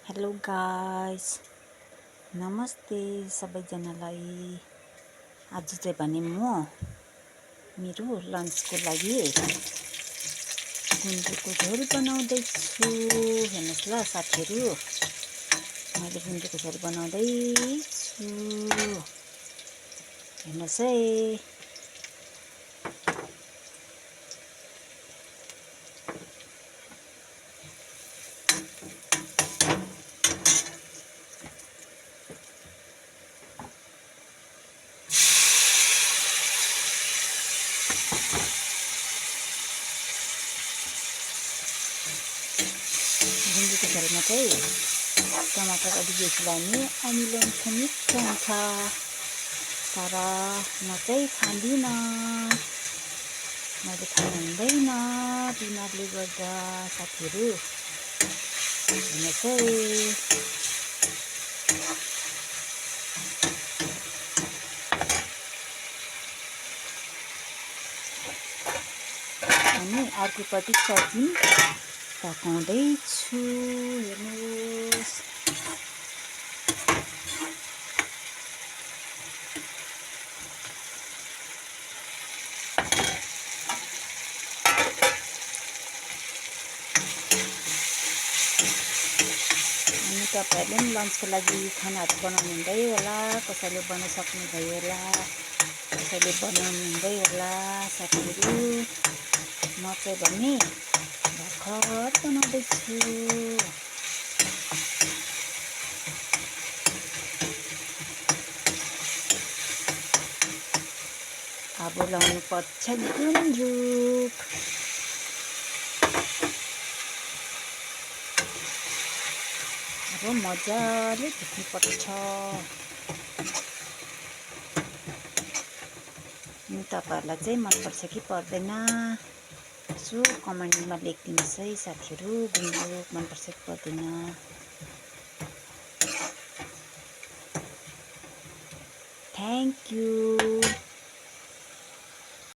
Hello guys, नमस्ते सबैजनालाई। आज चाहिँ भने म मेरो लन्चको लागि गुन्द्रुकको झोल बनाउँदैछु। हेर्नुहोस् ल साथीहरू, मैले गुन्द्रुकको झोल बनाउँदैछु। हेर्नुहोस् है। गुन्द्रुकको झोलमा चाहिँ टमाटर अलि बेसी लाने, अमिलो मिठो हुन्छ। तर म चाहिँ खाँदिनँ, मैले खानु हुँदैन बिमारले गर्दा। साथीहरू हेर्नुहोस् है। अनि अर्कोपट्टि सब्जी पकाउँदैछु। हेर्नुहोस्, अनि तपाईँहरूले पनि लन्चको लागि खानाहरू बनाउनु हुँदै होला, कसैले बनाइसक्नु भयो होला, कसैले बनाउनु हुँदै होला। साथीहरू म चाहिँ भने भर्खर बनाउँदैछु। अब लाउनु पर्छ गुन्द्रुक। अब मजाले धुनु पर्छ। अनि तपाईँहरूलाई चाहिँ मनपर्छ कि पर्दैन यसो कमेन्टमा लेखिदिनुहोस् है साथीहरू। गुन्द्रुक मनपर्छ कि पर्दैन। Thank you.